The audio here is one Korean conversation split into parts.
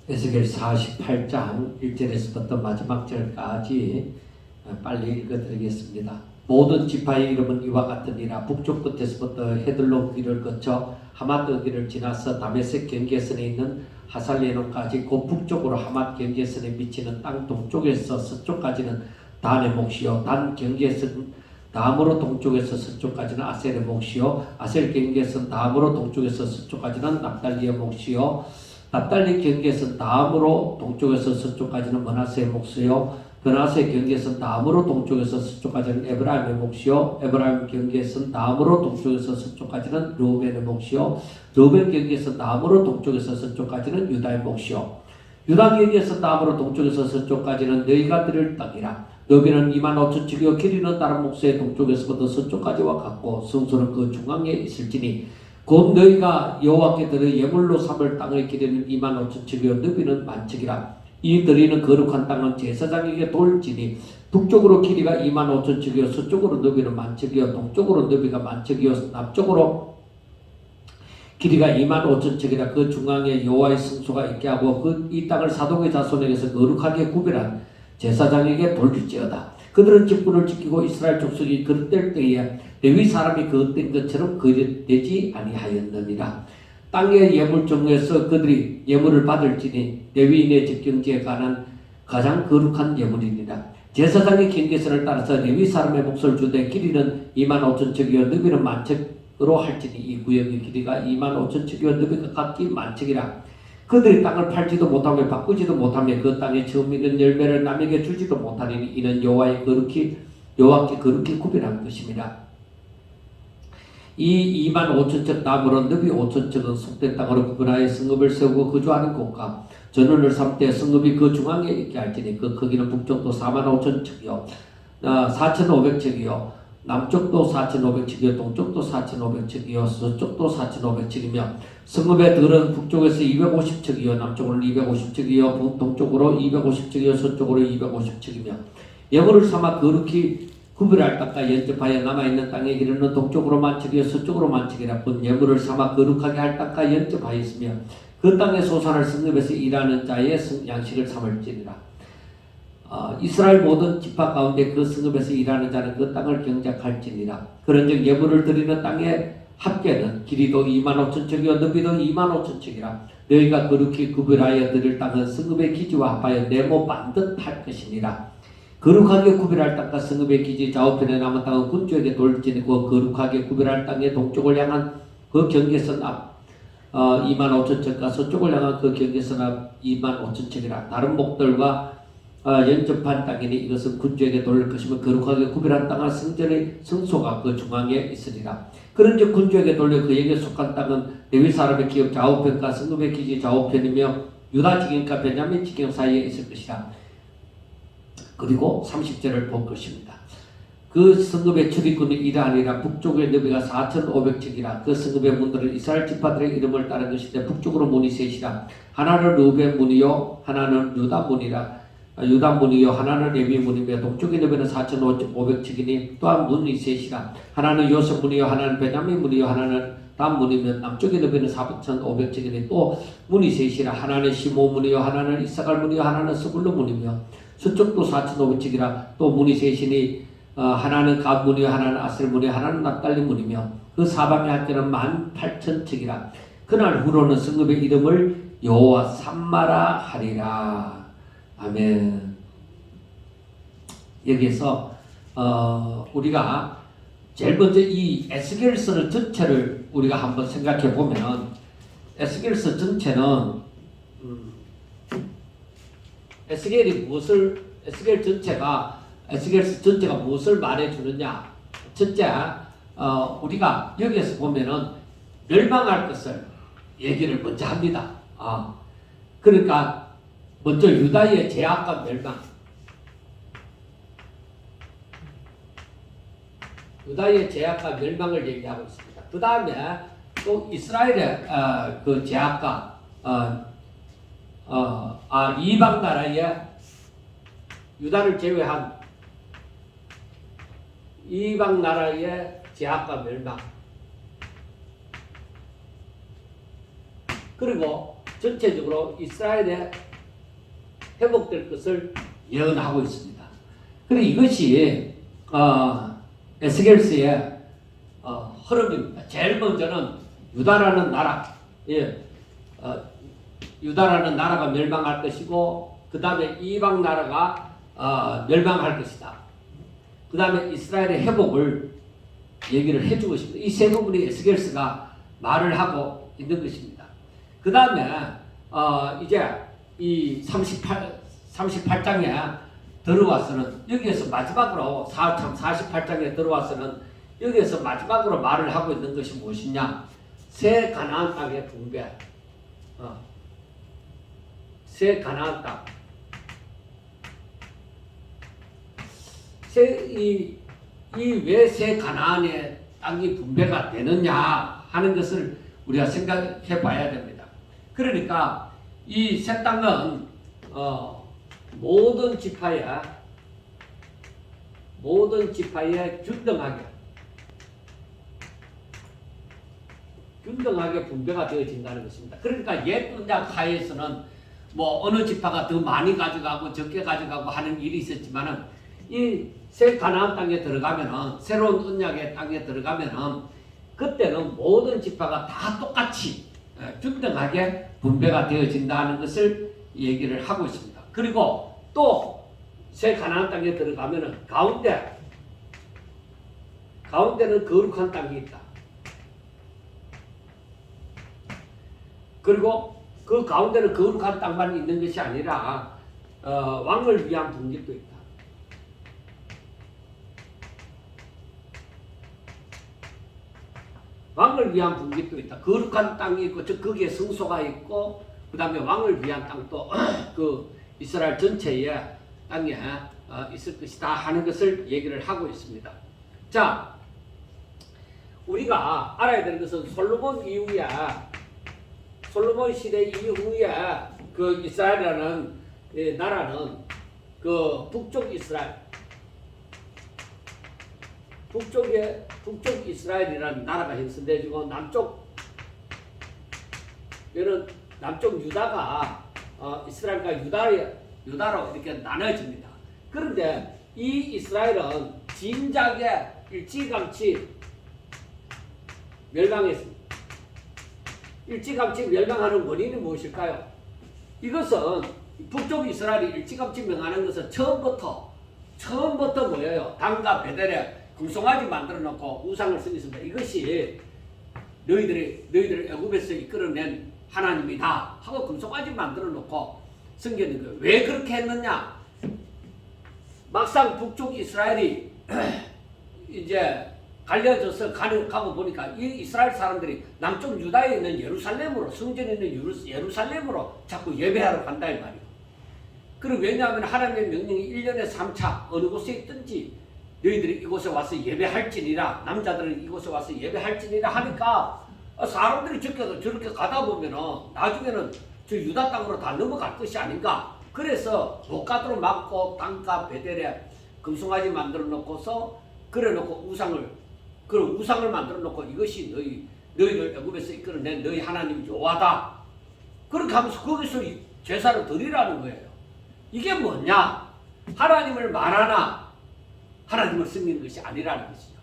에스겔 48장 1절에서부터 마지막 절까지 빨리 읽어드리겠습니다. 모든 지파의 이름은 이와 같으니라. 북쪽 끝에서부터 헤들론 길을 거쳐 하맛 길을 지나서 다메섹 경계선에 있는 하살레논까지 곧 북쪽으로 하맛 경계선에 미치는 땅 동쪽에서 서쪽까지는 단의 몫이요 단 경계선 다음으로 동쪽에서 서쪽까지는 아셀의 몫이요 아셀 경계선 다음으로 동쪽에서 서쪽까지는 납달리의 몫이요 납달리 경계선 다음으로 동쪽에서 서쪽까지는 므낫세의 몫이요 므낫세 경계선 다음으로 동쪽에서 서쪽까지는 에브라임의 몫이요 에브라임 경계선 다음으로 동쪽에서 서쪽까지는 르우벤의 몫이요 르우벤 경계선 다음으로 동쪽에서 서쪽까지는 유다의 몫이요 유다 경계선 다음으로 동쪽에서 서쪽까지는 너희가 들을 땅이라. 너비는 25,000척이요 길이는 다른 목수의 동쪽에서부터 서쪽까지와 같고 성소는 그 중앙에 있을지니 곧 너희가 여호와께 들의 예물로 삼을 땅의 길이는 25,000척이요 너비는 10,000척이라. 이 들이는 거룩한 땅은 제사장에게 돌지니 북쪽으로 길이가 25,000척이요 서쪽으로 너비는 10,000척이요 동쪽으로 너비가 10,000척이요 남쪽으로 길이가 25,000척이라. 그 중앙에 여호와의 성소가 있게 하고 이 땅을 사독의 자손에게서 거룩하게 구별한 제사장에게 돌릴지어다. 그들은 직분을 지키고 이스라엘 족속이 그릇될 때에 레위 사람이 그릇된 것처럼 그릇되지 아니하였느니라. 땅의 예물 중에서 그들이 예물을 받을지니 레위인의 직경지에 관한 가장 거룩한 예물이니라. 제사장의 경계선을 따라서 레위 사람의 몫을 주되 길이는 25,000척이요 너비는 10,000척으로 할지니 이 구역의 길이가 25,000척이요 너비가 각기 10,000척이라. 그들이 땅을 팔지도 못하며 바꾸지도 못하며 그 땅에 처음 있는 열매를 남에게 주지도 못하리니 이는 여호와께 거룩히 구별한 것입니다. 이 25,000척 다음으로 너비 5,000척은 속된 땅으로 구분하여 성읍을 세우고 거주하는 곳과 전원을 삼되 성읍이 그 중앙에 있게 할지니 그 크기는 북쪽도 45,000척이요 4,500척이요 남쪽도 4,500척이요 동쪽도 4,500척이요 서쪽도 4,500척이며 성읍의 들은 북쪽에서 250척이요 남쪽으로는 250척이요 동쪽으로 250척이요 서쪽으로 250척이며 예물을 삼아 거룩히 구별할 땅과 연접하여 남아있는 땅의 길이는 동쪽으로 10,000척이요 서쪽으로 10,000척이라. 곧 예물을 삼아 거룩하게 할 땅과 연접하였으며 그 땅의 소산을 성읍에서 일하는 자의 양식을 삼을지니라. 이스라엘 모든 지파 가운데 그 성읍에서 일하는 자는 그 땅을 경작할지니라. 그런즉 예물을 드리는 땅의 합계는 길이도 25,000척이요 너비도 25,000척이라. 너희가 거룩히 구별하여 드릴 땅은 성읍의 기지와 합하여 네모 반듯할 것이니라. 거룩하게 구별할 땅과 성읍의 기지 좌우편에 남은 땅은 군주에게 돌지니 그 거룩하게 구별할 땅의 동쪽을 향한 그 경계선 앞 25,000척과 서쪽을 향한 그 경계선 앞 25,000척이라. 다른 목들과 연접한 땅이니 이것은 군주에게 돌릴 것이며 거룩하게 구별한 땅과 성전의 성소가 그 중앙에 있으리라. 그런즉 군주에게 돌려 그에게 속한 땅은 레위 사람의 기업 좌우편과 성읍의 기지 좌우편이며 유다 지경과 베냐민 지경 사이에 있을 것이라. 그리고 30절을 볼 것입니다. 그 성읍의 출입군이 이러하니라. 북쪽의 너비가 4,500척이라. 그 성읍의 문들은 이스라엘 지파들의 이름을 따른 것인데 북쪽으로 문이 셋이라. 하나는 르우벤 문이요 하나는 유다 문이라. 유다 문이요 하나는 레위 문이며 동쪽의 너비는 4,500척이니 또한 문이 셋이라. 하나는 요셉 문이요 하나는 베냐민 문이요 하나는 단 문이며 남쪽의 너비는 4,500척이니 또 문이 셋이라. 하나는 시므온 문이요 하나는 이사갈 문이요 하나는 스불론 문이며 서쪽도 4,500척이라. 또 문이 셋이니 하나는 갓 문이요 하나는 아셀 문이요 하나는 납달리 문이며 그 사방의 합계는 18,000척이라. 그날 후로는 성읍의 이름을 여호와 삼마라 하리라. 아멘. 여기에서 우리가 제일 먼저 이 에스겔서 전체를 우리가 한번 생각해 보면 에스겔서 전체는 에스겔서 전체가 무엇을 말해주느냐. 첫째, 우리가 여기에서 보면은 멸망할 것을 얘기를 먼저 합니다. 그러니까 먼저 유다의 제약과 멸망. 유다의 제약과 멸망을 얘기하고 있습니다. 그 다음에 또 이스라엘의 그 제약과 이방 나라의 유다를 제외한 이방 나라의 제약과 멸망. 그리고 전체적으로 이스라엘에 회복될 것을 예언하고 있습니다. 그리고 이것이 에스겔서의 흐름입니다. 제일 먼저는 유다라는 나라, 유다라는 나라가 멸망할 것이고, 그 다음에 이방 나라가 멸망할 것이다. 그 다음에 이스라엘의 회복을 얘기를 해주고 있습니다. 이 세 부분이 에스겔서가 말을 하고 있는 것입니다. 그 다음에 이제 이 38장에 들어와서는 여기에서 마지막으로 48장에 들어와서는 여기에서 마지막으로 말을 하고 있는 것이 무엇이냐? 새 가나안 땅의 분배. 새 가나안 땅. 이 왜 새 가나안의 땅이 분배가 되느냐 하는 것을 우리가 생각해 봐야 됩니다. 그러니까 이 새 땅은 모든 지파에 균등하게 분배가 되어진다는 것입니다. 그러니까 옛 언약 하에서는 뭐 어느 지파가 더 많이 가져가고 적게 가져가고 하는 일이 있었지만은 이 새 가나안 땅에 들어가면은, 새로운 언약의 땅에 들어가면은 그때는 모든 지파가 다 똑같이 균등하게 분배가 되어진다는 것을 얘기를 하고 있습니다. 그리고 또 새 가나안 땅에 들어가면은 가운데는 거룩한 땅이 있다. 그리고 그 가운데는 거룩한 땅만 있는 것이 아니라 왕을 위한 분깃도 있다. 왕을 위한 분깃도 있다. 거룩한 땅이 있고, 거기에 성소가 있고, 그 다음에 왕을 위한 땅도 그 이스라엘 전체의 땅에 있을 것이다 하는 것을 얘기를 하고 있습니다. 자, 우리가 알아야 되는 것은 솔로몬 시대 이후에 그 이스라엘이라는 나라는 그 북쪽 이스라엘이라는 나라가 형성되어지고, 남쪽 유다가 이스라엘과 유다로 이렇게 나눠집니다. 그런데 이 이스라엘은 진작에 일찌감치 멸망했습니다. 일찌감치 멸망하는 원인이 무엇일까요? 이것은 북쪽 이스라엘이 일찌감치 멸망하는 것은 처음부터 뭐예요? 단과 베델에 금송아지 만들어 놓고 우상을 섬겼습니다. 이것이 너희들을 애굽에서 이끌어낸 하나님이다 하고 금송아지 만들어 놓고 섬기는 거예요. 왜 그렇게 했느냐? 막상 북쪽 이스라엘이 이제 갈려져서 가고 보니까 이 이스라엘 사람들이 남쪽 유다에 있는 예루살렘으로, 성전에 있는 예루살렘으로 자꾸 예배하러 간다 이 말이에요. 그리고 왜냐하면 하나님의 명령이 1년에 3차 어느 곳에 있든지 너희들이 이곳에 와서 예배할지니라, 남자들은 이곳에 와서 예배할지니라 하니까 사람들이 저렇게 가다 보면은 나중에는 저 유다 땅으로 다 넘어갈 것이 아닌가. 그래서 못 가도록 막고 땅과 베델에 금송아지 만들어 놓고서 그래 놓고 우상을 만들어 놓고 이것이 너희를 애굽에서 이끌어낸 너희 하나님 여호와다. 그렇게 하면서 거기서 제사를 드리라는 거예요. 이게 뭐냐? 하나님을 말하나 하나님을 섬기는 것이 아니라는 것이죠.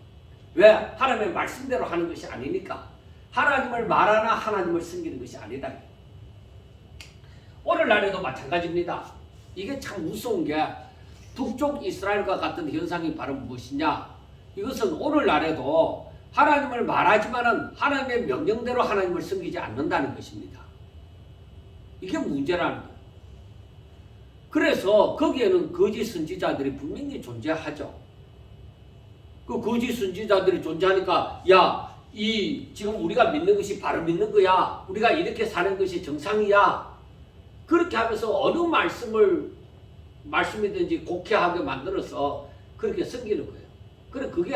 왜? 하나님의 말씀대로 하는 것이 아니니까. 하나님을 말하나 하나님을 섬기는 것이 아니다. 오늘날에도 마찬가지입니다. 이게 참 무서운 게 북쪽 이스라엘과 같은 현상이 바로 무엇이냐? 이것은 오늘날에도 하나님을 말하지만은 하나님의 명령대로 하나님을 섬기지 않는다는 것입니다. 이게 문제라는 거예요. 그래서 거기에는 거짓 선지자들이 분명히 존재하죠. 그 거짓 선지자들이 존재하니까 지금 우리가 믿는 것이 바로 믿는 거야. 우리가 이렇게 사는 것이 정상이야. 그렇게 하면서 어느 말씀이든지 곡해하게 만들어서 그렇게 섬기는 거예요. 그래 그게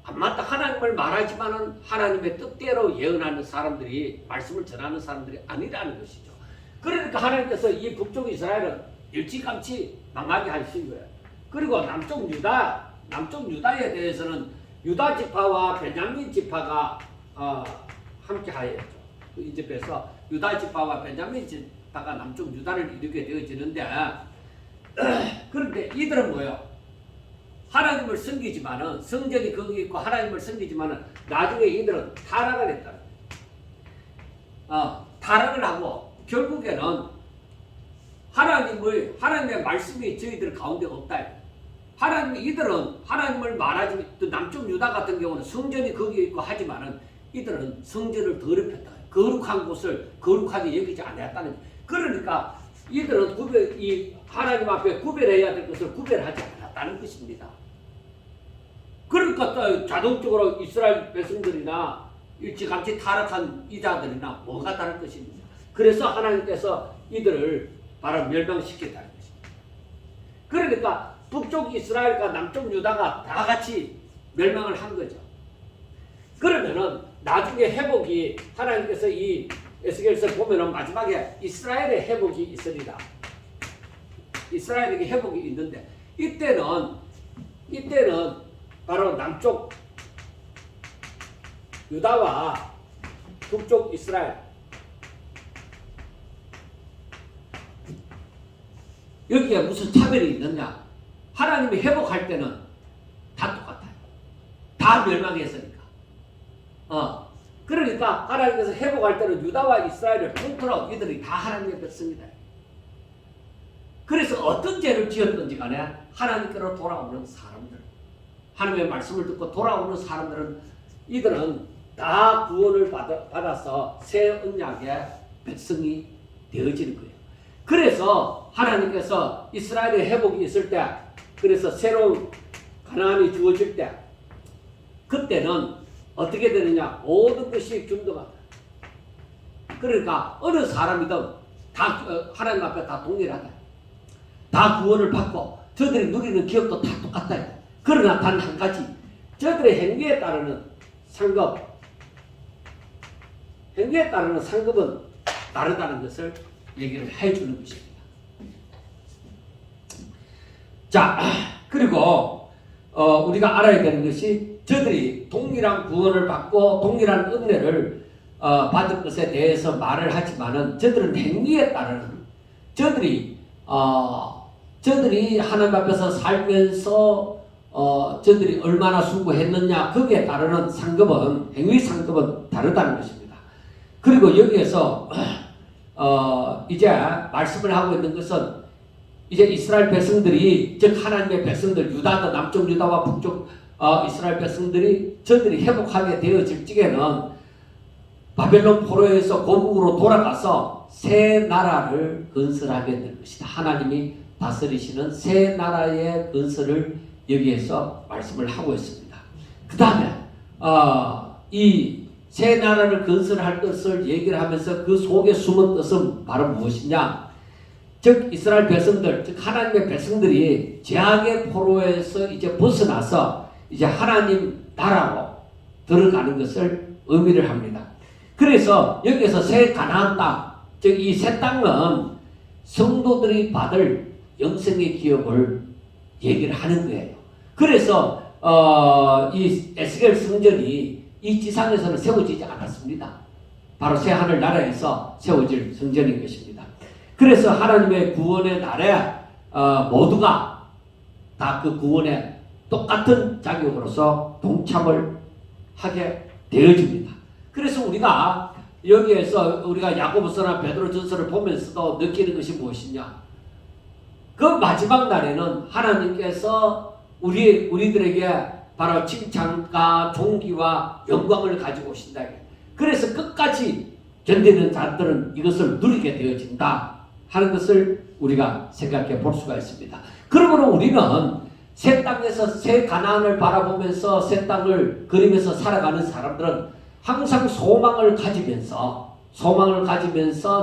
안 맞다. 하나님을 말하지만은 하나님의 뜻대로 예언하는 사람들이, 말씀을 전하는 사람들이 아니라는 것이죠. 그러니까 하나님께서 이 북쪽 이스라엘은 일찌감치 망하게 하신 거예요. 그리고 남쪽 유다에 대해서는 유다 지파와 베냐민 지파가 함께 하였죠. 이 집에서 유다 지파와 베냐민 지파가 남쪽 유다를 이루게 되어지는데 그런데 이들은 뭐예요? 하나님을 섬기지만은 성전이 거기 있고 하나님을 섬기지만은 나중에 이들은 타락을 했다. 타락을 하고 결국에는 하나님의 말씀이 저희들 가운데 없다. 이들은 하나님을 말하지, 또 남쪽 유다 같은 경우는 성전이 거기 있고 하지만은 이들은 성전을 더럽혔다. 거룩한 곳을 거룩하게 여기지 않았다는. 그러니까 이들은 하나님 앞에 구별해야 될 것을 구별하지 않았다는 것입니다. 그러니까 또 자동적으로 이스라엘 백성들이나 일찌감치 타락한 이자들이나 뭐가 다를 것입니다. 그래서 하나님께서 이들을 바로 멸망시켰다는 것입니다. 그러니까 북쪽 이스라엘과 남쪽 유다가 다 같이 멸망을 한 거죠. 그러면은 나중에 회복이 하나님께서 이 에스겔서 보면은 마지막에 이스라엘의 회복이 있으리라. 이스라엘에게 회복이 있는데 이때는 바로 남쪽 유다와 북쪽 이스라엘 여기에 무슨 차별이 있느냐? 하나님이 회복할 때는 다 똑같아요. 다 멸망했으니까. 그러니까 하나님께서 회복할 때는 유다와 이스라엘을 통틀어 이들이 다 하나님의 백성이다. 그래서 어떤 죄를 지었든지 간에 하나님께로 돌아오는 사람들, 하나님의 말씀을 듣고 돌아오는 사람들은 이들은 다 구원을 받아서 새 언약의 백성이 되어지는 거예요. 그래서 하나님께서 이스라엘의 회복이 있을 때, 그래서 새로운 가나안이 주어질 때, 그때는 어떻게 되느냐? 모든 것이 균등하다. 그러니까 어느 사람이든 다 하나님 앞에 다 동일하다. 다 구원을 받고 저들이 누리는 기업도 다 똑같다. 그러나 단 한 가지, 저들의 행위에 따르는 상급, 행위에 따르는 상급은 다르다는 것을 얘기를 해주는 것입니다. 자, 그리고 우리가 알아야 되는 것이 저들이 동일한 구원을 받고 동일한 은혜를 받을 것에 대해서 말을 하지만은 저들은 행위에 따르는 저들이 하나님 앞에서 살면서 저들이 얼마나 수고했느냐 거기에 따르는 상급은 행위 상급은 다르다는 것입니다. 그리고 여기에서 이제 말씀을 하고 있는 것은 이제 이스라엘 백성들이 즉 하나님의 백성들 유다도 남쪽 유다와 북쪽 이스라엘 백성들이 저들이 회복하게 되어질 적에는 바벨론 포로에서 고국으로 돌아가서 새 나라를 건설하게 될 것이다. 하나님이 다스리시는 새 나라의 건설을 여기에서 말씀을 하고 있습니다. 그 다음에 이 새 나라를 건설할 것을 얘기를 하면서 그 속에 숨은 뜻은 바로 무엇이냐? 즉 이스라엘 백성들, 즉 하나님의 백성들이 죄악의 포로에서 이제 벗어나서 이제 하나님 나라로 들어가는 것을 의미를 합니다. 그래서 여기에서 새 가나안 땅, 즉 이 새 땅은 성도들이 받을 영생의 기업을 얘기를 하는 거예요. 그래서 이 에스겔 성전이 이 지상에서는 세워지지 않았습니다. 바로 새 하늘 나라에서 세워질 성전인 것입니다. 그래서 하나님의 구원의 날에 모두가 다 그 구원에 똑같은 자격으로서 동참을 하게 되어집니다. 그래서 우리가 여기에서 우리가 야고보서나 베드로전서를 보면서도 느끼는 것이 무엇이냐? 그 마지막 날에는 하나님께서 우리들에게 바로 칭찬과 존귀와 영광을 가지고 오신다. 그래서 끝까지 견디는 자들은 이것을 누리게 되어진다 하는 것을 우리가 생각해 볼 수가 있습니다. 그러므로 우리는 새 땅에서 새 가나안을 바라보면서 새 땅을 그리면서 살아가는 사람들은 항상 소망을 가지면서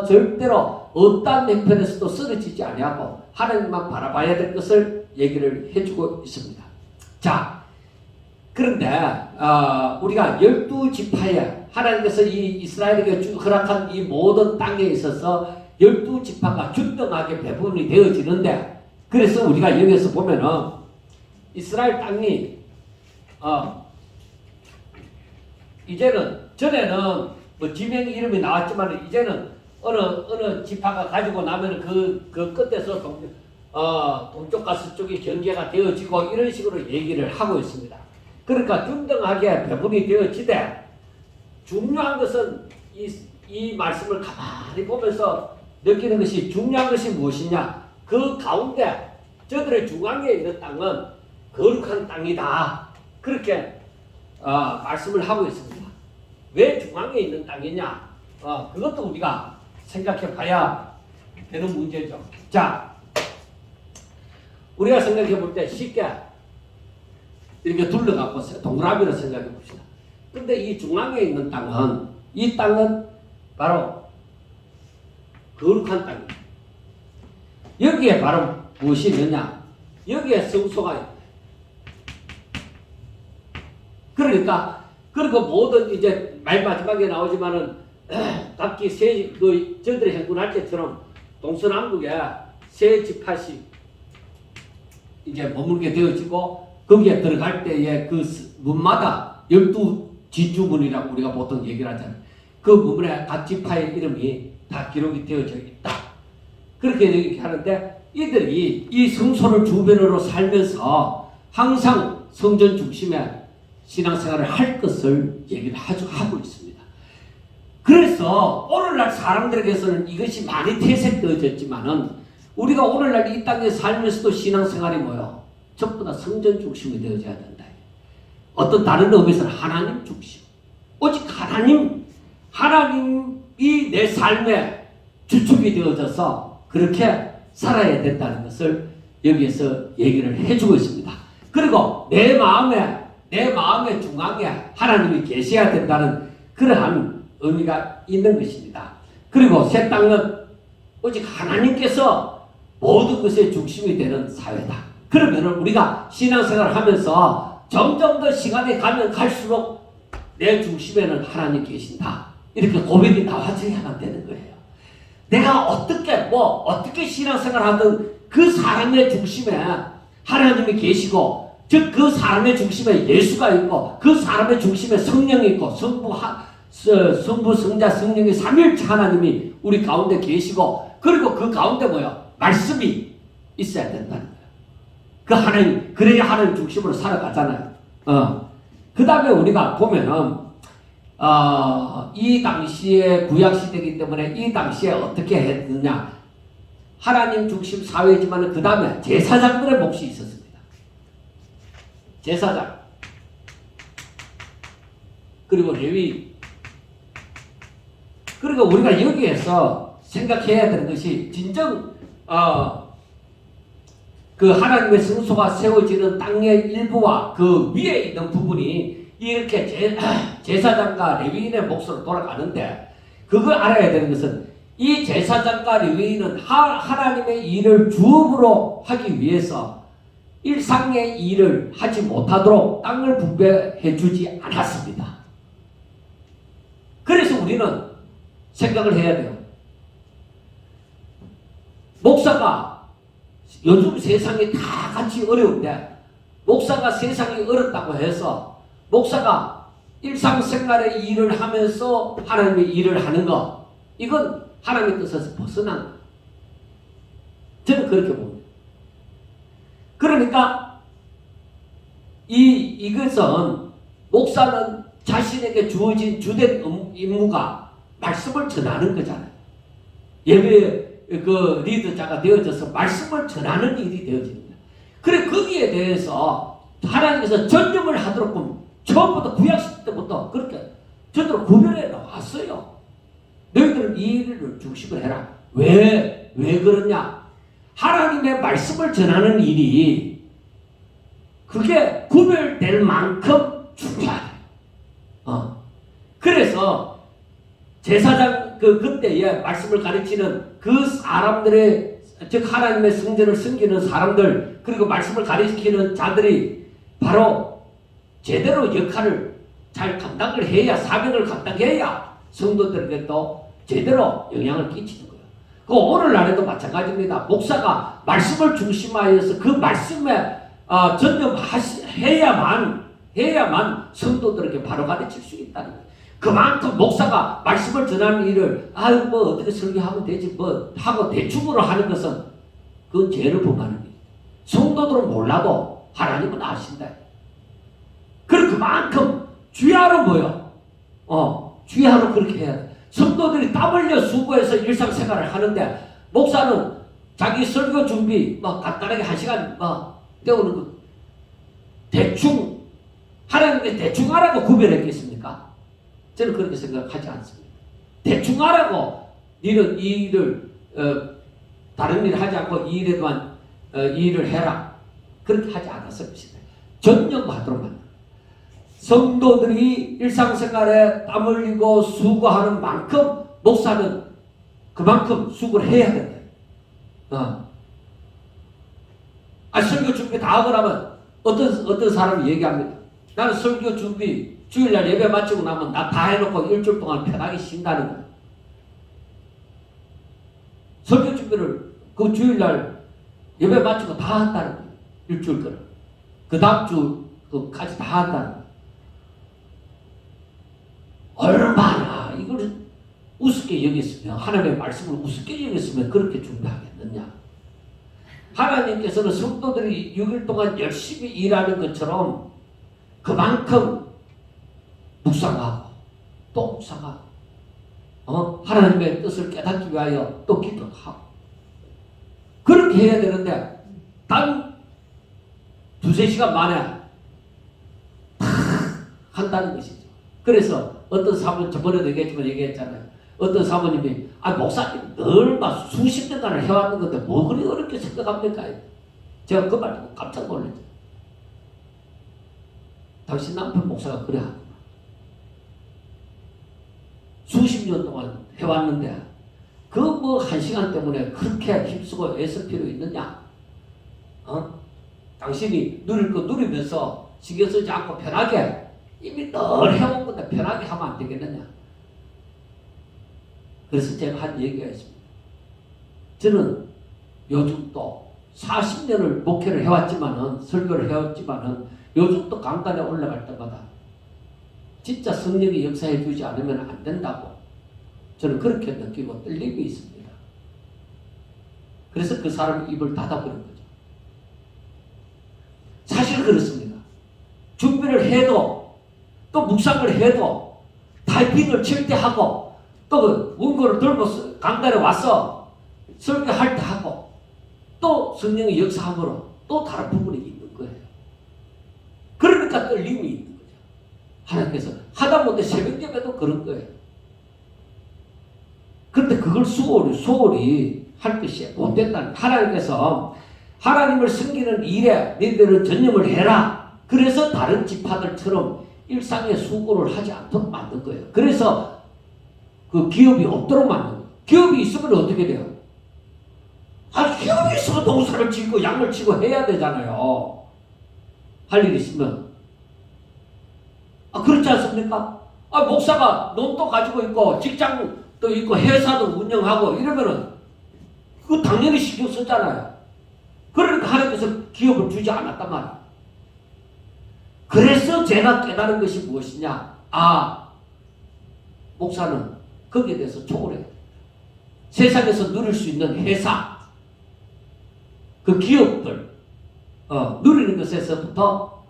절대로 어떠한 형편에서도 쓰러지지 아니하고 하나님만 바라봐야 될 것을 얘기를 해주고 있습니다. 자, 그런데 우리가 12지파에 하나님께서 이 이스라엘에게 허락한 이 모든 땅에 있어서 12지파가 균등하게 배분이 되어지는데, 그래서 우리가 여기서 보면은 이스라엘 땅이 이제는 전에는 뭐 지명 이름이 나왔지만 이제는 어느 지파가 가지고 나면 그 끝에서 동쪽과 서쪽이 경계가 되어지고 이런 식으로 얘기를 하고 있습니다. 그러니까 균등하게 배분이 되어지되 중요한 것은 이 말씀을 가만히 보면서 느끼는 것이 중요한 것이 무엇이냐? 그 가운데 저들의 중앙에 있는 땅은 거룩한 땅이다. 그렇게 말씀을 하고 있습니다. 왜 중앙에 있는 땅이냐? 그것도 우리가 생각해 봐야 되는 문제죠. 자, 우리가 생각해 볼 때 쉽게 이렇게 둘러갖고 동그라미로 생각해 봅시다. 근데 이 중앙에 있는 땅은, 이 땅은 바로 거룩한 땅입니다. 여기에 바로 무엇이 있느냐? 여기에 성소가 있다. 그러니까, 그리고 모든 이제 말 마지막에 나오지만은, 각기 저들이 행군할 때처럼 동서남북에 세 지파씩 이제 머물게 되어지고, 거기에 들어갈 때에 그 문마다 12지주문이라고 우리가 보통 얘기를 하잖아요. 그 문문에 각 지파의 이름이 다 기록이 되어져 있다. 그렇게 얘기를 하는데, 이들이 이 성소를 주변으로 살면서 항상 성전 중심에 신앙생활을 할 것을 얘기를 하고 있습니다. 그래서 오늘날 사람들에게서는 이것이 많이 퇴색되어졌지만은 우리가 오늘날 이 땅에 살면서도 신앙생활이 뭐요? 전부 다 성전 중심이 되어져야 된다. 어떤 다른 의미에서는 하나님 중심. 오직 하나님이 내 삶의 주축이 되어져서 그렇게 살아야 된다는 것을 여기에서 얘기를 해주고 있습니다. 그리고 내 마음의 중앙에 하나님이 계셔야 된다는 그러한 의미가 있는 것입니다. 그리고 새 땅은 오직 하나님께서 모든 것의 중심이 되는 사회다. 그러면 우리가 신앙생활을 하면서 점점 더 시간이 가면 갈수록 내 중심에는 하나님 계신다. 이렇게 고백이 나와줘야만 되는 거예요. 내가 어떻게 신앙생활 하든 그 사람의 중심에 하나님이 계시고, 즉 그 사람의 중심에 예수가 있고, 그 사람의 중심에 성령이 있고, 성부, 성자, 성령의 삼일체 하나님이 우리 가운데 계시고, 그리고 그 가운데 말씀이 있어야 된다는 거예요. 그 하나님, 그래야 하나님 중심으로 살아가잖아요. 그 다음에 우리가 보면은, 이 당시에 구약시대이기 때문에 이 당시에 어떻게 했느냐. 하나님 중심 사회지만 그 다음에 제사장들의 몫이 있었습니다. 제사장. 그리고 레위. 그리고 우리가 여기에서 생각해야 되는 것이 진정, 그 하나님의 성소가 세워지는 땅의 일부와 그 위에 있는 부분이 이렇게 제사장과 레위인의 몫으로 돌아가는데, 그걸 알아야 되는 것은 이 제사장과 레위인은 하나님의 일을 주업으로 하기 위해서 일상의 일을 하지 못하도록 땅을 분배해 주지 않았습니다. 그래서 우리는 생각을 해야 돼요. 목사가 요즘 세상이 다 같이 어려운데, 목사가 세상이 어렵다고 해서 목사가 일상생활의 일을 하면서 하나님의 일을 하는 것, 이건 하나님의 뜻에서 벗어난 거예요. 저는 그렇게 봅니다. 그러니까 이것은 목사는 자신에게 주어진 주된 임무가 말씀을 전하는 거잖아요. 예배 그 리더자가 되어져서 말씀을 전하는 일이 되어집니다. 그래, 거기에 대해서 하나님께서 전념을 하도록 처음부터 구약시대 때부터 그렇게 저들을 구별해 나왔어요. 너희들은 이 일을 중심을 해라. 왜 그러냐? 하나님의 말씀을 전하는 일이 그게 구별될 만큼 중요하다. 그래서 제사장 그때에 말씀을 가르치는 그 사람들의, 즉 하나님의 성전을 섬기는 사람들, 그리고 말씀을 가르치는 자들이 바로 제대로 역할을 잘 감당을 해야, 사명을 감당해야 성도들에게 또 제대로 영향을 끼치는 거예요. 그 오늘날에도 마찬가지입니다. 목사가 말씀을 중심하여서 그 말씀에 전념해야만 성도들에게 바로 가르칠 수 있다는 거예요. 그만큼 목사가 말씀을 전하는 일을 아유 뭐 어떻게 설교하면 되지 뭐 하고 대충으로 하는 것은 그건 죄를 범하는 일이에요. 성도들은 몰라도 하나님은 아신다. 그만큼 주야로 뭐요? 주야로 그렇게 해야 돼. 성도들이 땀 흘려 수고해서 일상생활을 하는데 목사는 자기 설교 준비 간단하게 1시간 때우는 거 대충 하나님께 대충 하라고 구별했겠습니까? 저는 그렇게 생각하지 않습니다. 대충 하라고 너는 이 일을 다른 일을 하지 않고 이 일에만 이 일을 해라 그렇게 하지 않았을 것이다. 전념하도록 만든다. 성도들이 일상생활에 땀 흘리고 수고하는 만큼 목사는 그만큼 수고를 해야 된다. 설교 준비 다 하고 나면 어떤 사람이 얘기합니다. 나는 설교 준비 주일날 예배 마치고 나면 나 다 해놓고 일주일 동안 편하게 쉰다는 거야. 설교 준비를 그 주일날 예배 마치고 다 한다는 거야. 일주일 거를. 그 다음 주까지 다 한다는 거야. 얼마나 이걸 우습게 여겼으면 하나님의 말씀을 우습게 여겼으면 그렇게 준비하겠느냐. 하나님께서는 성도들이 6일 동안 열심히 일하는 것처럼 그만큼 묵상하고 또 묵상하고 하나님의 뜻을 깨닫기 위하여 또 기도하고 그렇게 해야 되는데 단 2-3시간 만에 한다는 것이죠. 그래서 어떤 사모님 저번에도 얘기했잖아요. 어떤 사모님이 목사님 늘 수십 년간을 해왔는 건데 뭐 그리 어렵게 생각합니까? 제가 그 말 듣고 깜짝 놀랐죠. 당신 남편 목사가 그래 하구나. 수십 년 동안 해왔는데 그 뭐 1시간 때문에 그렇게 힘쓰고 애쓸 필요 있느냐? 당신이 누릴 거 누리면서 신경 쓰지 않고 편하게 이미 늘 해온 건데 편하게 하면 안 되겠느냐? 그래서 제가 한 얘기가 있습니다. 저는 요즘 또 40년을 목회를 해왔지만은 설교를 해왔지만은 요즘 또 강단에 올라갈 때마다 진짜 성령이 역사해 주지 않으면 안 된다고 저는 그렇게 느끼고 떨림이 있습니다. 그래서 그 사람이 입을 닫아버린 거죠. 사실 그렇습니다. 준비를 해도 또 묵상을 해도 타이핑을 칠 때 하고 또 원고를 들고 강단에 와서 설교할 때 하고 또 성령의 역사함으로 또 다른 부분이 있는 거예요. 그러니까 떨림이 있는 거죠. 하나님께서 하다못해 새벽 예배도 그런 거예요. 그런데 그걸 소홀히 할 것이 못 된다는 하나님께서 하나님을 섬기는 일에 너희들은 전념을 해라. 그래서 다른 지파들처럼 일상의 수고를 하지 않도록 만든 거예요. 그래서 그 기업이 없도록 만든 거예요. 기업이 있으면 어떻게 돼요? 기업이 있으면 농사를 짓고 양을 치고 해야 되잖아요. 할 일 있으면. 그렇지 않습니까? 목사가 돈도 가지고 있고 직장도 있고 회사도 운영하고 이러면은 그거 당연히 신경 쓰잖아요. 그러니까 하나님께서 기업을 주지 않았단 말이에요. 그래서 제가 깨달은 것이 무엇이냐? 목사는 거기에 대해서 초월해요. 세상에서 누릴 수 있는 회사, 그 기업들, 누리는 것에서부터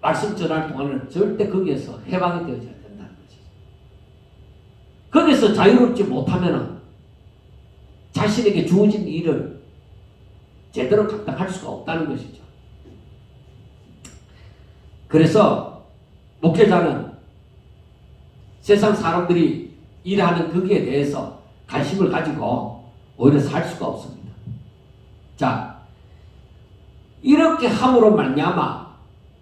말씀 전할 동안은 절대 거기에서 해방이 되어져야 된다는 것이죠. 거기서 자유롭지 못하면은 자신에게 주어진 일을 제대로 감당할 수가 없다는 것이죠. 그래서 목회자는 세상 사람들이 일하는 거기에 대해서 관심을 가지고 오히려 살 수가 없습니다. 자, 이렇게 함으로 말미암아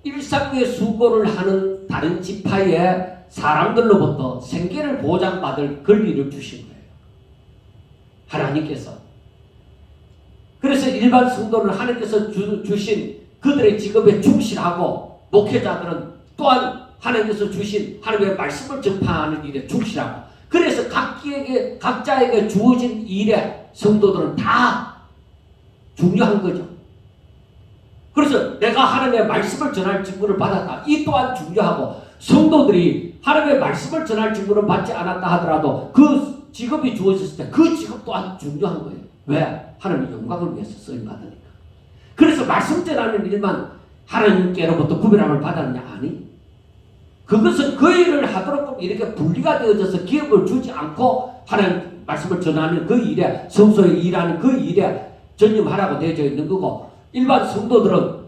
일상의 수고를 하는 다른 지파의 사람들로부터 생계를 보장받을 권리를 주신 거예요. 하나님께서. 그래서 일반 성도는 하나님께서 주신 그들의 직업에 충실하고 목회자들은 또한 하나님께서 주신 하나님의 말씀을 전파하는 일에 충실하고 그래서 각자에게 주어진 일에 성도들은 다 중요한 거죠. 그래서 내가 하나님의 말씀을 전할 직분을 받았다. 이 또한 중요하고 성도들이 하나님의 말씀을 전할 직분을 받지 않았다 하더라도 그 직업이 주어졌을 때 그 직업 또한 중요한 거예요. 왜? 하나님의 영광을 위해서 쓰임받으니까. 그래서 말씀 전하는 일만 하나님께로부터 구별함을 받았느냐? 아니. 그것은 그 일을 하도록 이렇게 분리가 되어져서 기업을 주지 않고 하나님 말씀을 전하는 그 일에 성소에 일하는 그 일에 전념하라고 되어져 있는 거고 일반 성도들은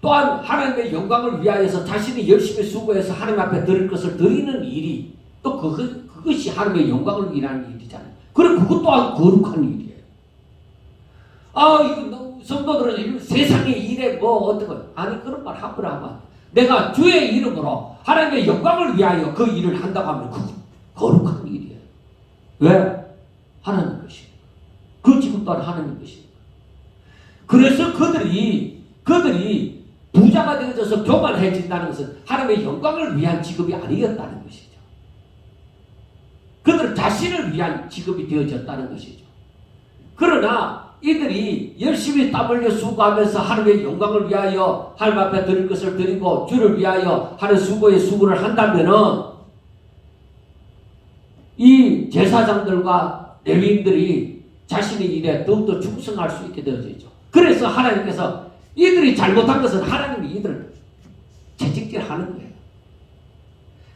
또한 하나님의 영광을 위하여서 자신이 열심히 수고해서 하나님 앞에 드릴 것을 드리는 일이 또 그것이 하나님의 영광을 위하는 일이잖아요. 그리고 그것 또한 거룩한 일이에요. 이거 성도들은 세상의 일에 뭐 어떻게 아니 그런 말 함부로 하면 내가 주의 이름으로 하나님의 영광을 위하여 그 일을 한다고 하면 그건 거룩한 일이에요. 왜? 하나님 것이니까. 그 직업 또한 하나님 것이니까. 그래서 그들이 부자가 되어져서 교만해진다는 것은 하나님의 영광을 위한 직업이 아니었다는 것이죠. 그들 자신을 위한 직업이 되어졌다는 것이죠. 그러나 이들이 열심히 땀 흘려 수고하면서 하나님의 영광을 위하여 하나님 앞에 드릴 것을 드리고 주를 위하여 하는 수고의 수고를 한다면은 이 제사장들과 레위인들이 자신의 일에 더욱더 충성할 수 있게 되어지죠. 그래서 하나님께서 이들이 잘못한 것은 하나님이 이들을 채찍질하는 거예요.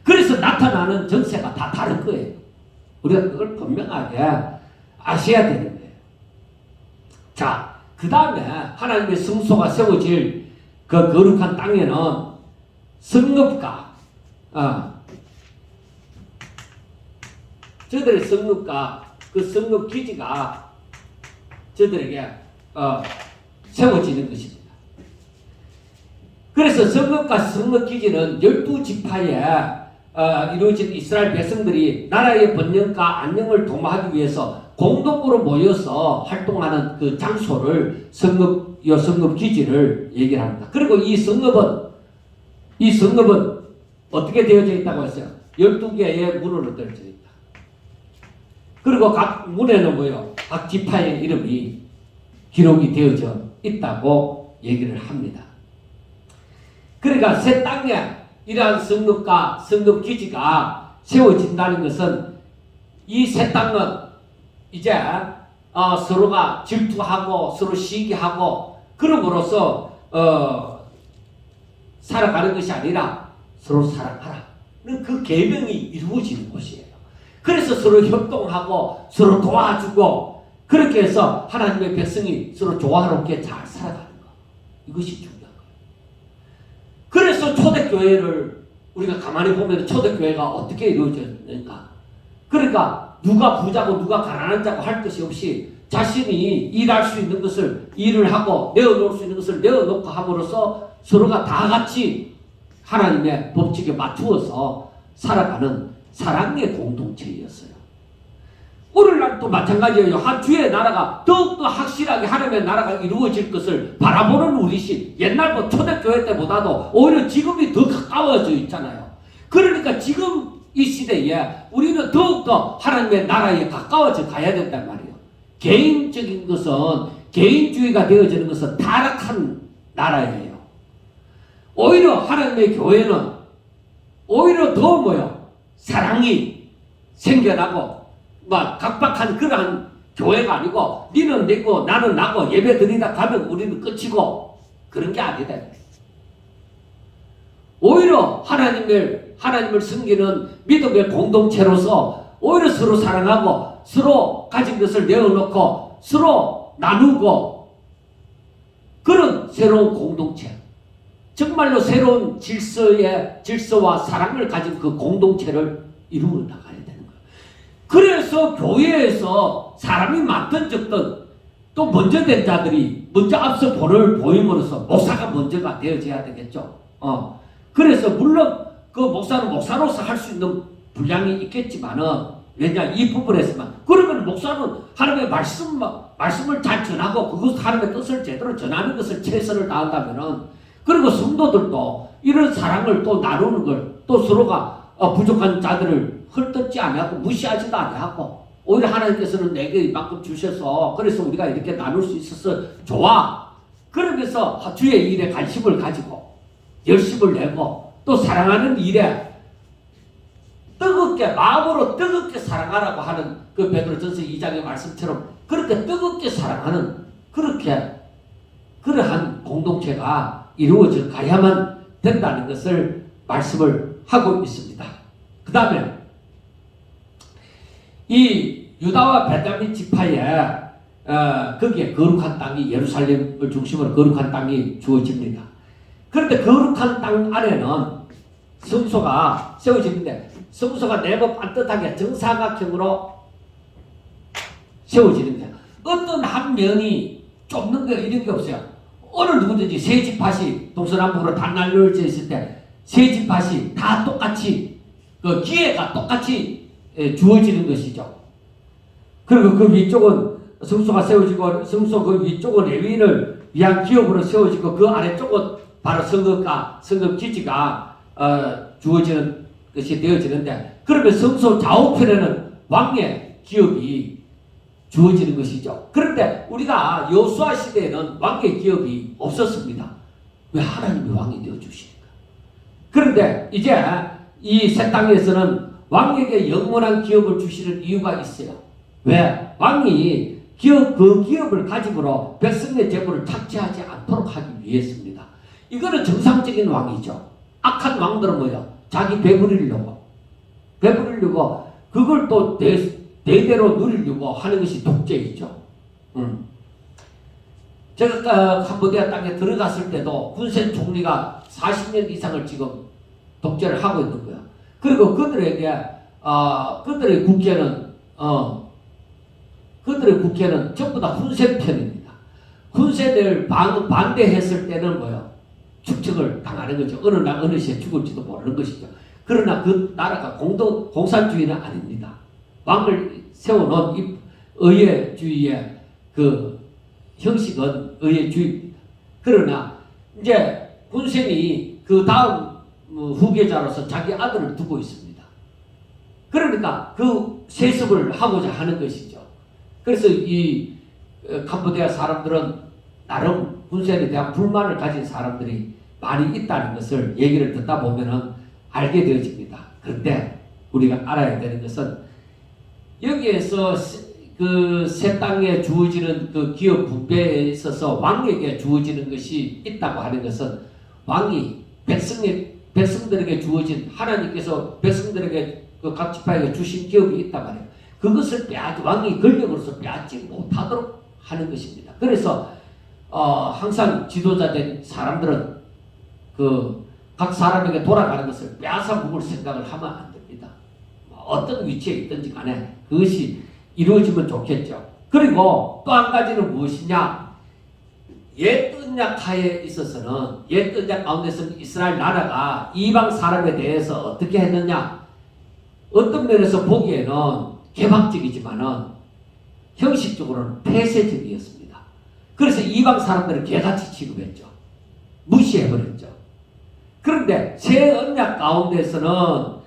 그래서 나타나는 전세가 다 다른 거예요. 우리가 그걸 분명하게 아셔야 되는 거예요. 자, 그 다음에 하나님의 성소가 세워질 그 거룩한 땅에는 성읍과 저들의 성읍과 그 성읍 기지가 저들에게 세워지는 것입니다. 그래서 성읍과 성읍 기지는 12지파에 이루어진 이스라엘 백성들이 나라의 번영과 안녕을 도모하기 위해서 공동으로 모여서 활동하는 그 장소를 성읍 기지를 얘기를 합니다. 그리고 이 성읍은 어떻게 되어져 있다고 했어요? 12개의 문으로 되어져 있다. 그리고 각 문에는 뭐요? 각 지파의 이름이 기록이 되어져 있다고 얘기를 합니다. 그러니까 새 땅에 이러한 성읍과 성읍 기지가 세워진다는 것은 이 새 땅은 이제 서로가 질투하고 서로 시기하고 그럼으로써 살아가는 것이 아니라 서로 사랑하라. 그 계명이 이루어지는 곳이에요. 그래서 서로 협동하고 서로 도와주고 그렇게 해서 하나님의 백성이 서로 조화롭게 잘 살아가는 것. 이것이 중요한 거예요. 그래서 초대교회를 우리가 가만히 보면 초대교회가 어떻게 이루어졌는가. 그러니까 누가 부자고 누가 가난한 자고 할 것이 없이 자신이 일할 수 있는 것을 일을 하고 내어놓을 수 있는 것을 내어놓고 함으로써 서로가 다 같이 하나님의 법칙에 맞추어서 살아가는 사랑의 공동체였어요. 오늘날도 마찬가지예요. 한 주의 나라가 더욱더 확실하게 하나님의 나라가 이루어질 것을 바라보는 우리시 옛날 초대교회 때보다도 오히려 지금이 더 가까워져 있잖아요. 그러니까 지금 이 시대에 우리는 더욱더 하나님의 나라에 가까워져 가야 된단 말이에요. 개인적인 것은 개인주의가 되어지는 것은 타락한 나라예요. 오히려 하나님의 교회는 오히려 더 사랑이 생겨나고 막 각박한 그러한 교회가 아니고 니는 내고 나는 나고 예배 드리다 가면 우리는 끝이고 그런 게 아니다. 오히려 하나님을 섬기는 믿음의 공동체로서 오히려 서로 사랑하고 서로 가진 것을 내어놓고 서로 나누고 그런 새로운 공동체, 정말로 새로운 질서와 사랑을 가진 그 공동체를 이루어 나가야 되는 거예요. 그래서 교회에서 사람이 맡은 적든 또 먼저 된 자들이 먼저 앞서 보임으로써 목사가 먼저가 되어져야 되겠죠. 그래서 물론 그 목사는 목사로서 할 수 있는 분량이 있겠지만은 왜냐 이 부분에서만 그러면 목사는 하나님의 말씀을 잘 전하고 그것 하나님의 뜻을 제대로 전하는 것을 최선을 다한다면은 그리고 성도들도 이런 사랑을 또 나누는 걸 또 서로가 부족한 자들을 헐뜯지 아니하고 무시하지도 아니하고 오히려 하나님께서는 내게 이만큼 주셔서 그래서 우리가 이렇게 나눌 수 있어서 좋아. 그러면서 주의 일에 관심을 가지고 열심을 내고 또 사랑하는 일에 뜨겁게 마음으로 뜨겁게 사랑하라고 하는 그 베드로전서 2장의 말씀처럼 그렇게 뜨겁게 사랑하는 그러한 공동체가 이루어져 가야만 된다는 것을 말씀을 하고 있습니다. 그 다음에 이 유다와 베냐민 지파에 거기에 거룩한 땅이 예루살렘을 중심으로 거룩한 땅이 주어집니다. 그런데 거룩한 땅 안에는 성소가 세워지는데 성소가 네모 반듯하게 정사각형으로 세워지는 거예요. 어떤 한 면이 좁는 거 이런 게 없어요. 어느 누구든지 세 지파시 동서남북으로 다 나뉘어져 있을 때 세 지파시 다 똑같이 그 기회가 똑같이 주어지는 것이죠. 그리고 그 위쪽은 성소가 세워지고 성소 그 위쪽은 레위인을 위한 기업으로 세워지고 그 아래쪽은 바로 성읍 기지가 주어지는 것이 되어지는데 그러면 성소 좌우편에는 왕의 기업이 주어지는 것이죠. 그런데 우리가 여호수아 시대에는 왕의 기업이 없었습니다. 왜? 하나님이 왕이 되어주시니까. 그런데 이제 이 새 땅에서는 왕에게 영원한 기업을 주시는 이유가 있어요. 왜? 왕이 그 기업을 가지고 백성의 재물을 착취하지 않도록 하기 위해서입니다. 이거는 정상적인 왕이죠. 악한 왕들은 뭐예요? 자기 배부리려고 그걸 또 대대로 누리려고 하는 것이 독재이죠. 제가 캄보디아 땅에 들어갔을 때도 훈센 총리가 40년 이상을 지금 독재를 하고 있는 거예요. 그리고 그들의 국회는 전부 다 훈센 편입니다. 훈센을 반대했을 때는 뭐예요? 축척을 당하는 거죠. 어느 시에 죽을지도 모르는 것이죠. 그러나 그 나라가 공산주의는 아닙니다. 왕을 세워놓은 이 의회주의의 그 형식은 의회주의입니다. 그러나 이제 훈센이 그 다음 후계자로서 자기 아들을 두고 있습니다. 그러니까 그 세습을 하고자 하는 것이죠. 그래서 이 캄보디아 사람들은 나름 훈센에 대한 불만을 가진 사람들이 많이 있다는 것을 얘기를 듣다 보면은 알게 되어집니다. 그런데 우리가 알아야 되는 것은 여기에서 그 새 땅에 주어지는 그 기업 분배에 있어서 왕에게 주어지는 것이 있다고 하는 것은 왕이 백성들에게 주어진 하나님께서 백성들에게 그 각 지파에게 주신 기업이 있단 말이에요. 그것을 왕이 권력으로서 빼앗지 못하도록 하는 것입니다. 그래서 항상 지도자된 사람들은 그 각 사람에게 돌아가는 것을 빼앗아 먹을 생각을 하면 안 됩니다. 어떤 위치에 있든지 간에 그것이 이루어지면 좋겠죠. 그리고 또 한 가지는 무엇이냐? 옛 언약 하에 있어서는 옛 언약 가운데서는 이스라엘 나라가 이방 사람에 대해서 어떻게 했느냐? 어떤 면에서 보기에는 개방적이지만은 형식적으로는 폐쇄적이었습니다. 그래서 이방 사람들을 개같이 취급했죠. 무시해버렸죠. 그런데 새 언약 가운데서는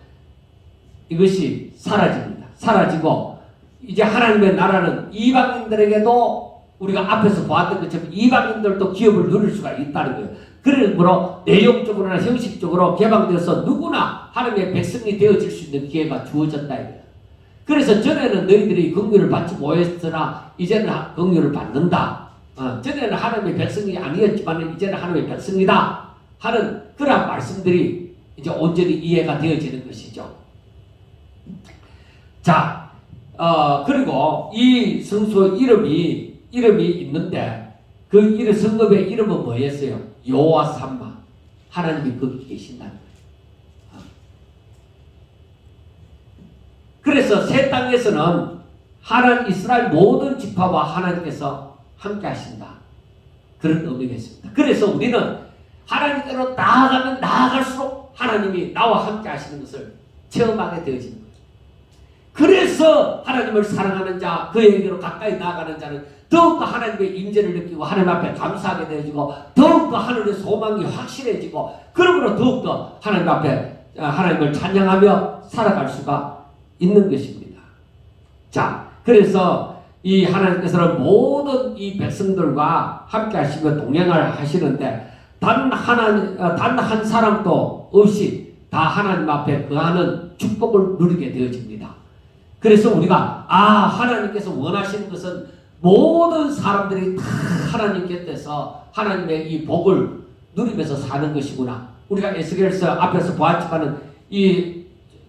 이것이 사라집니다. 사라지고 이제 하나님의 나라는 이방인들에게도 우리가 앞에서 보았던 것처럼 이방인들도 기업을 누릴 수가 있다는 거예요. 그러므로 내용적으로나 형식적으로 개방되어서 누구나 하나님의 백성이 되어질 수 있는 기회가 주어졌다 이거예요. 그래서 전에는 너희들이 긍휼을 받지 못했으나 이제는 긍휼을 받는다. 전에는 하나님의 백성이 아니었지만 이제는 하나님의 백성이다 하는 그런 말씀들이 이제 온전히 이해가 되어지는 것이죠. 자, 그리고 이 성소 이름이 있는데 그 성읍의 이름은 뭐였어요? 여호와 삼마. 하나님이 거기 계신다는 거예요. 그래서 새 땅에서는 이스라엘 모든 지파와 하나님께서 함께 하신다. 그런 의미가 있습니다. 그래서 우리는 하나님께로 나아가면 나아갈수록 하나님이 나와 함께 하시는 것을 체험하게 되어지는 거예요. 그래서 하나님을 사랑하는 자, 그에게로 가까이 나아가는 자는 더욱더 하나님의 임재를 느끼고 하나님 앞에 감사하게 되어지고 더욱더 하늘의 소망이 확실해지고 그러므로 더욱더 하나님 앞에 하나님을 찬양하며 살아갈 수가 있는 것입니다. 자, 그래서 이 하나님께서는 모든 이 백성들과 함께 하시며 동행을 하시는데 단 한 사람도 없이 다 하나님 앞에 거하는 축복을 누리게 되어집니다. 그래서 우리가 하나님께서 원하시는 것은 모든 사람들이 다 하나님 곁에서 하나님의 이 복을 누리면서 사는 것이구나. 우리가 에스겔서 앞에서 보았지만은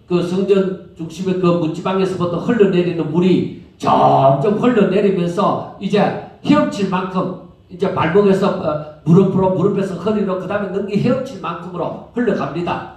그 성전 중심의 그 문지방에서부터 흘러내리는 물이 점점 흘러내리면서 이제 헤엄칠 만큼 이제 발목에서 무릎에서 허리로 그 다음에 능기 헤엄칠 만큼으로 흘러갑니다.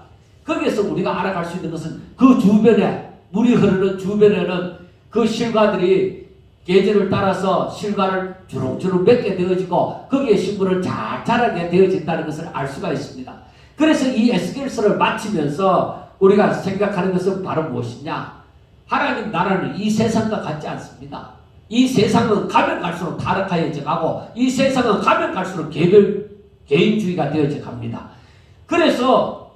거기에서 우리가 알아갈 수 있는 것은 그 주변에 물이 흐르는 주변에는 그 실과들이 계절을 따라서 실과를 주렁주렁 맺게 되어지고 거기에 식물을 잘 자라게 되어진다는 것을 알 수가 있습니다. 그래서 이 에스겔서를 마치면서 우리가 생각하는 것은 바로 무엇이냐? 하나님 나라는 이 세상과 같지 않습니다. 이 세상은 가면 갈수록 타락하여져 가고 이 세상은 가면 갈수록 개인주의가 되어져 갑니다. 그래서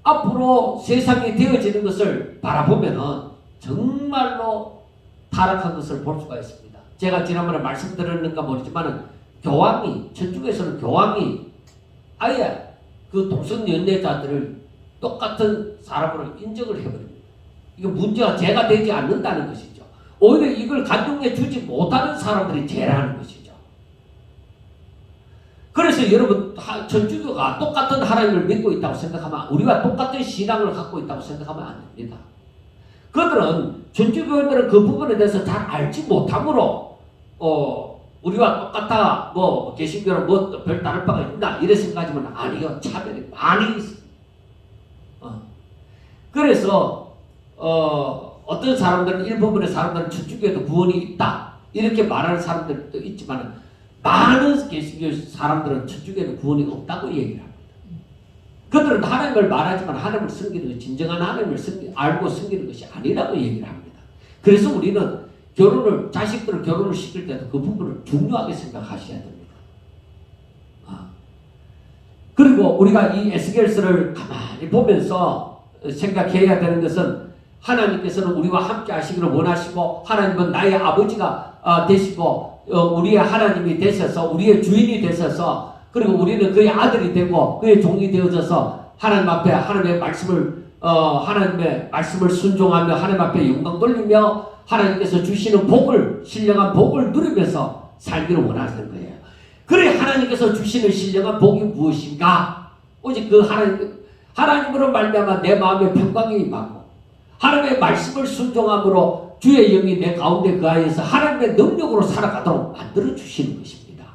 앞으로 세상이 되어지는 것을 바라보면은 정말로 타락한 것을 볼 수가 있습니다. 제가 지난번에 말씀드렸는가 모르지만은 천주교에서는 교황이 아예 그 동성연애자들을 똑같은 사람으로 인정을 해버립니다. 이거 문제가 죄가 되지 않는다는 것이죠. 오히려 이걸 간증해 주지 못하는 사람들이 죄라는 것이죠. 그래서 여러분 천주교가 똑같은 하나님을 믿고 있다고 생각하면 우리와 똑같은 신앙을 갖고 있다고 생각하면 안 됩니다. 그들은 천주교인들은 그 부분에 대해서 잘 알지 못함으로 우리와 똑같아 개신교는 별 다를 바가 있나 이래 생각하지만 아니요. 차별이 많이 있습니다. 그래서 어떤 사람들은 일부분의 사람들은 천주교에도 구원이 있다 이렇게 말하는 사람들도 있지만 많은 개신교 사람들은 천주교에는 구원이 없다고 얘기를 합니다. 그들은 하나님을 말하지만 하나님을 섬기는 것, 진정한 하나님을 알고 섬기는 것이 아니라고 얘기를 합니다. 그래서 우리는 자식들을 결혼을 시킬 때도 그 부분을 중요하게 생각하셔야 됩니다. 그리고 우리가 이 에스겔서를 가만히 보면서 생각해야 되는 것은 하나님께서는 우리와 함께 하시기를 원하시고 하나님은 나의 아버지가 되시고 우리의 하나님이 되셔서 우리의 주인이 되셔서 그리고 우리는 그의 아들이 되고 그의 종이 되어져서 하나님 앞에 하나님의 말씀을 순종하며 하나님 앞에 영광 돌리며 하나님께서 주시는 신령한 복을 누리면서 살기를 원하시는 거예요. 그래 하나님께서 주시는 신령한 복이 무엇인가? 오직 그 하나님으로 말미암아 내 마음에 평강이 임하고 하나님의 말씀을 순종함으로 주의 영이 내 가운데 거하여서 하나님의 능력으로 살아가도록 만들어 주시는 것입니다.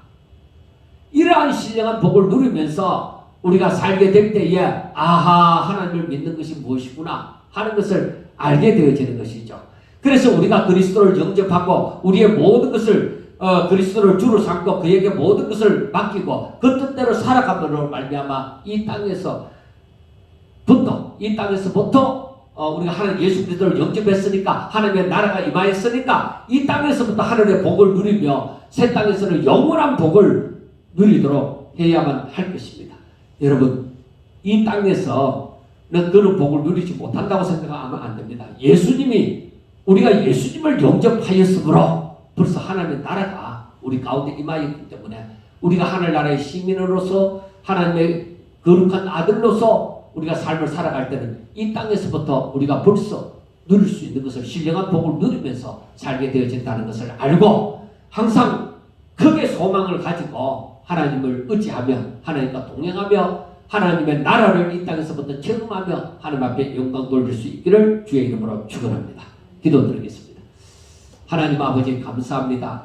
이러한 신령한 복을 누리면서 우리가 살게 될 때에 하나님을 믿는 것이 무엇이구나 하는 것을 알게 되어지는 것이죠. 그래서 우리가 그리스도를 영접하고 우리의 모든 것을 그리스도를 주로 삼고 그에게 모든 것을 맡기고 그 뜻대로 살아감으로 말미암아 이 땅에서부터 우리가 하나님 예수 그리스도를 영접했으니까 하나님의 나라가 임하였으니까 이 땅에서부터 하늘의 복을 누리며 새 땅에서는 영원한 복을 누리도록 해야만 할 것입니다. 여러분 이 땅에서는 그런 복을 누리지 못한다고 생각하면 안 됩니다. 우리가 예수님을 영접하였으므로 벌써 하나님의 나라가 우리 가운데 임하였기 때문에 우리가 하늘나라의 시민으로서 하나님의 거룩한 아들로서 우리가 삶을 살아갈 때는 이 땅에서부터 우리가 벌써 누릴 수 있는 것을 신령한 복을 누리면서 살게 되어진다는 것을 알고 항상 크게 소망을 가지고 하나님을 의지하며 하나님과 동행하며 하나님의 나라를 이 땅에서부터 체험하며 하나님 앞에 영광 돌릴 수 있기를 주의 이름으로 축원합니다. 기도드리겠습니다. 하나님 아버지 감사합니다.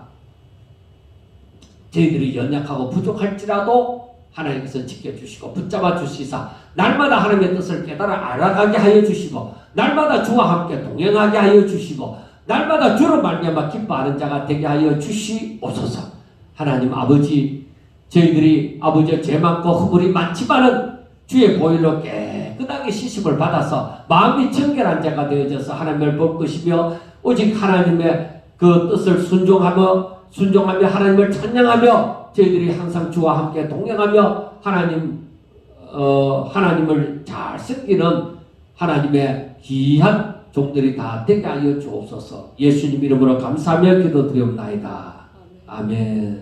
저희들이 연약하고 부족할지라도 하나님께서 지켜주시고 붙잡아 주시사 날마다 하나님의 뜻을 깨달아 알아가게 하여 주시고 날마다 주와 함께 동행하게 하여 주시고 날마다 주로 말미암아 기뻐하는 자가 되게 하여 주시옵소서. 하나님 아버지 저희들이 아버지의 죄 많고 허물이 많지만은 주의 보혈로 깨끗하게 씻음을 받아서 마음이 청결한 자가 되어져서 하나님을 볼 것이며 오직 하나님의 그 뜻을 순종하며 하나님을 찬양하며 저희들이 항상 주와 함께 동행하며 하나님을 잘 섬기는 하나님의 귀한 종들이 다 되게 하여 주옵소서. 예수님 이름으로 감사하며 기도드리옵나이다. 아멘.